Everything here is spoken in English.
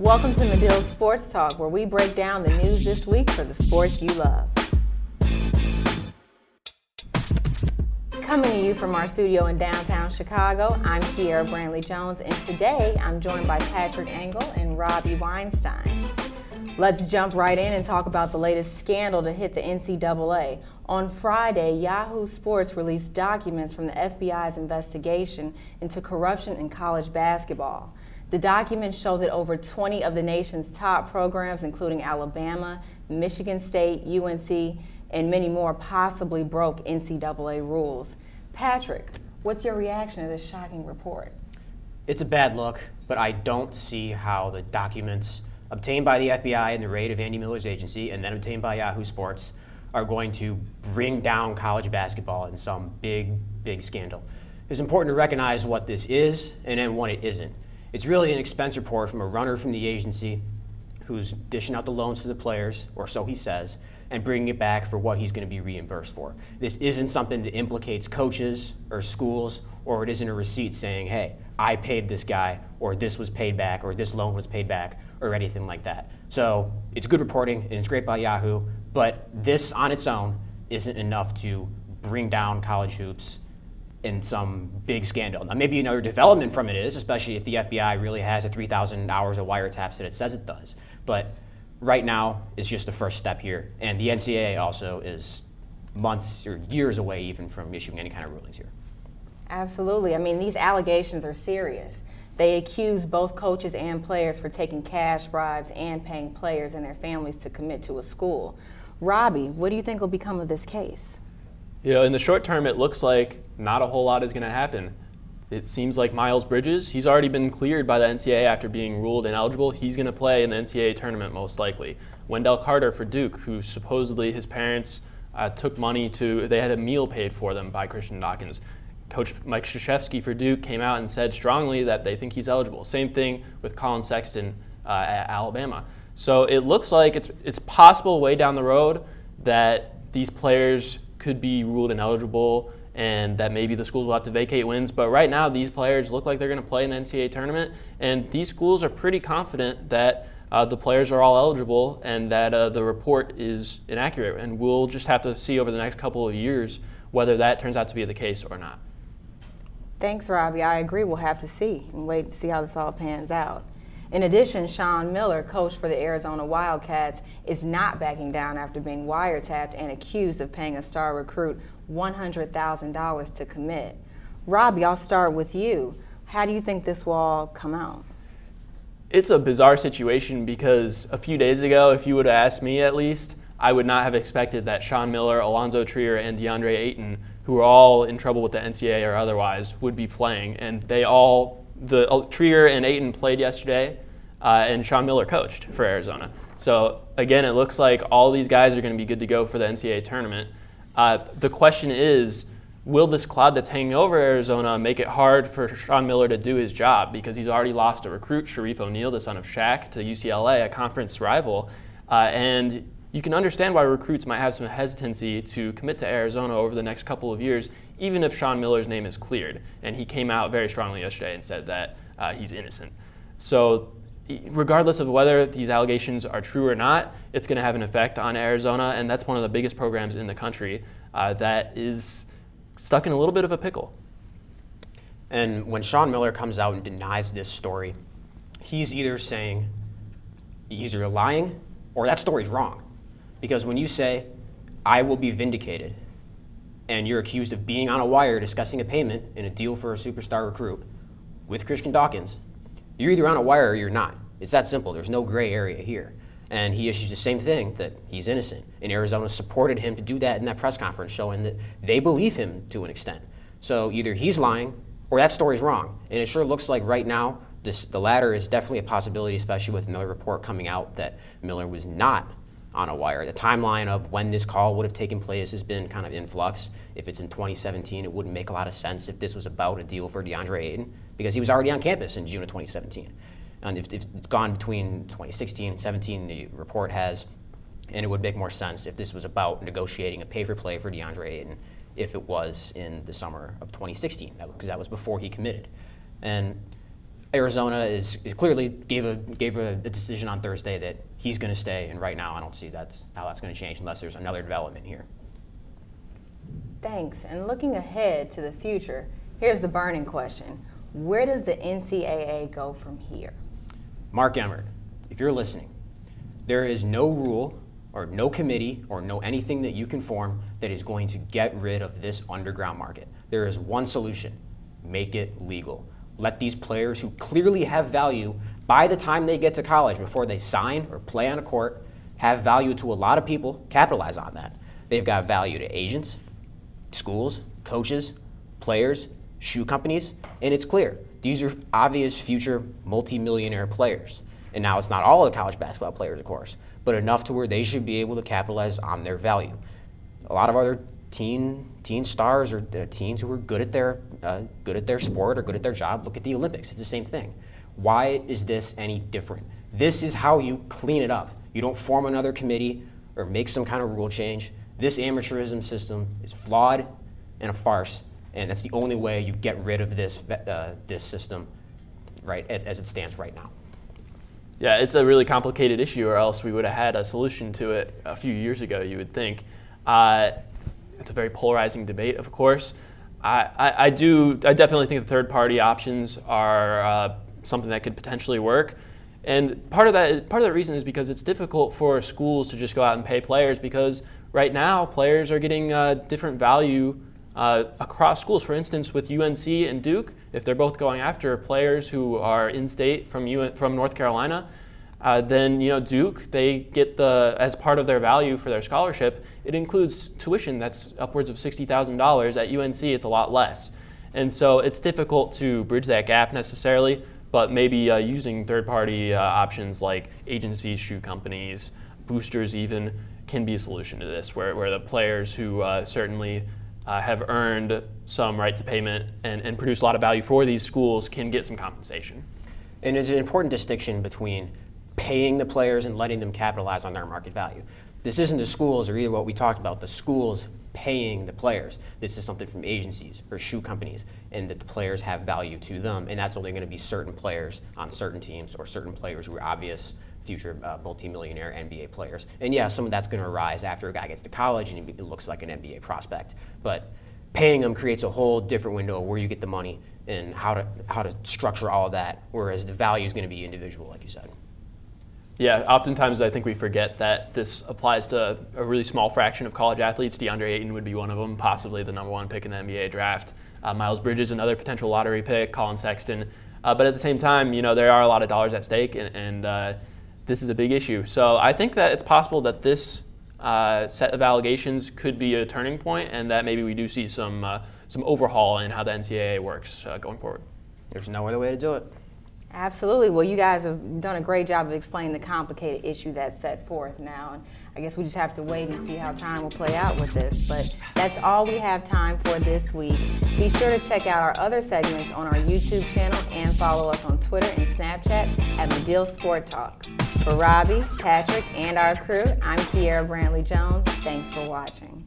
Welcome to Medill Sports Talk, where we break down the news this week for the sports you love. Coming to you from our studio in downtown Chicago, I'm Kiera Brantley-Jones, and today I'm joined by Patrick Engel and Robbie Weinstein. Let's jump right in and talk about the latest scandal to hit the NCAA. On Friday, Yahoo Sports released documents from the FBI's investigation into corruption in college basketball. The documents show that over 20 of the nation's top programs, including Alabama, Michigan State, UNC, and many more, possibly broke NCAA rules. Patrick, what's your reaction to this shocking report? It's a bad look, but I don't see how the documents obtained by the FBI in the raid of Andy Miller's agency and then obtained by Yahoo Sports are going to bring down college basketball in some big scandal. It's important to recognize what this is and then what it isn't. It's really an expense report from a runner from the agency who's dishing out the loans to the players, or so he says, and bringing it back for what he's going to be reimbursed for. This isn't something that implicates coaches or schools, or it isn't a receipt saying, hey, I paid this guy, or this was paid back, or this loan was paid back, or anything like that. So it's good reporting, and it's great by Yahoo, but this on its own isn't enough to bring down college hoops in some big scandal. Now, maybe another development from it is, especially if the FBI really has the 3,000 hours of wiretaps that it says it does. But right now, it's just the first step here. And the NCAA also is months or years away even from issuing any kind of rulings here. Absolutely. I mean, these allegations are serious. They accuse both coaches and players for taking cash bribes and paying players and their families to commit to a school. Robbie, what do you think will become of this case? You know, in the short term, it looks like not a whole lot is going to happen. It seems like Miles Bridges, he's already been cleared by the NCAA after being ruled ineligible. He's going to play in the NCAA tournament most likely. Wendell Carter for Duke, who supposedly his parents took money they had a meal paid for them by Christian Dawkins. Coach Mike Krzyzewski for Duke came out and said strongly that they think he's eligible. Same thing with Colin Sexton at Alabama. So it looks like it's possible way down the road that these players could be ruled ineligible and that maybe the schools will have to vacate wins. But right now, these players look like they're going to play in the NCAA tournament, and these schools are pretty confident that the players are all eligible and that the report is inaccurate. And we'll just have to see over the next couple of years whether that turns out to be the case or not. Thanks, Robbie. I agree. We'll have to see and wait to see how this all pans out. In addition, Sean Miller, coach for the Arizona Wildcats, is not backing down after being wiretapped and accused of paying a star recruit $100,000 to commit. Robbie, I'll start with you. How do you think this will all come out? It's a bizarre situation because a few days ago, if you would have asked me at least, I would not have expected that Sean Miller, Alonzo Trier, and DeAndre Ayton, who are all in trouble with the NCAA or otherwise, would be playing. And Trier and Ayton played yesterday, and Sean Miller coached for Arizona. So again, it looks like all these guys are going to be good to go for the NCAA tournament. The question is, will this cloud that's hanging over Arizona make it hard for Sean Miller to do his job? Because he's already lost a recruit, Sharif O'Neal, the son of Shaq, to UCLA, a conference rival. And you can understand why recruits might have some hesitancy to commit to Arizona over the next couple of years, even if Sean Miller's name is cleared. And he came out very strongly yesterday and said that he's innocent. So regardless of whether these allegations are true or not, it's going to have an effect on Arizona, and that's one of the biggest programs in the country that is stuck in a little bit of a pickle. And when Sean Miller comes out and denies this story, he's either lying or that story's wrong. Because when you say, I will be vindicated, and you're accused of being on a wire discussing a payment in a deal for a superstar recruit with Christian Dawkins, you're either on a wire or you're not. It's that simple. There's no gray area here. And he issues the same thing, that he's innocent. And Arizona supported him to do that in that press conference, showing that they believe him to an extent. So either he's lying or that story's wrong. And it sure looks like right now the latter is definitely a possibility, especially with another report coming out that Miller was not on a wire. The timeline of when this call would have taken place has been kind of in flux. If it's in 2017, it wouldn't make a lot of sense if this was about a deal for DeAndre Ayton, because he was already on campus in June of 2017. And if it's gone between 2016 and 17, the report has, and it would make more sense if this was about negotiating a pay-for-play for DeAndre Ayton if it was in the summer of 2016, because that was before he committed. And Arizona is clearly gave a decision on Thursday that he's going to stay, and right now I don't see how that's going to change unless there's another development here. Thanks. And looking ahead to the future, here's the burning question. Where does the NCAA go from here? Mark Emmert, if you're listening, there is no rule or no committee or no anything that you can form that is going to get rid of this underground market. There is one solution: make it legal. Let these players who clearly have value by the time they get to college, before they sign or play on a court, have value to a lot of people, capitalize on that. They've got value to agents, schools, coaches, players, shoe companies, and it's clear. These are obvious future multimillionaire players. And now it's not all of the college basketball players, of course, but enough to where they should be able to capitalize on their value. A lot of other teen stars or teens who are good at their sport or good at their job, look at the Olympics. It's the same thing. Why is this any different? This is how you clean it up. You don't form another committee or make some kind of rule change. This amateurism system is flawed and a farce, and that's the only way you get rid of this system, right, as it stands right now. Yeah, it's a really complicated issue, or else we would have had a solution to it a few years ago, you would think. It's a very polarizing debate, of course. I definitely think the third-party options are something that could potentially work. And part of the reason is because it's difficult for schools to just go out and pay players, because right now players are getting different value across schools. For instance, with UNC and Duke, if they're both going after players who are in-state from North Carolina, then Duke, they get as part of their value for their scholarship, it includes tuition that's upwards of $60,000. At UNC, it's a lot less. And so it's difficult to bridge that gap necessarily, but maybe using third-party options like agencies, shoe companies, boosters even, can be a solution to this, where the players who certainly have earned some right to payment and produce a lot of value for these schools can get some compensation. And there's an important distinction between paying the players and letting them capitalize on their market value. This isn't the schools or either what we talked about, the schools paying the players. This is something from agencies or shoe companies, and that the players have value to them, and that's only going to be certain players on certain teams or certain players who are obvious future multimillionaire NBA players. And yeah, some of that's going to arise after a guy gets to college and it looks like an NBA prospect. But paying them creates a whole different window of where you get the money and how to structure all of that, whereas the value is going to be individual, like you said. Yeah, oftentimes I think we forget that this applies to a really small fraction of college athletes. DeAndre Ayton would be one of them, possibly the #1 pick in the NBA draft. Miles Bridges, another potential lottery pick, Colin Sexton. But at the same time, there are a lot of dollars at stake, and this is a big issue. So I think that it's possible that this set of allegations could be a turning point, and that maybe we do see some overhaul in how the NCAA works going forward. There's no other way to do it. Absolutely. Well, you guys have done a great job of explaining the complicated issue that's set forth now. And I guess we just have to wait and see how time will play out with this. But that's all we have time for this week. Be sure to check out our other segments on our YouTube channel and follow us on Twitter and Snapchat at Medill Sport Talk. For Robbie, Patrick, and our crew, I'm Kiera Brantley Jones. Thanks for watching.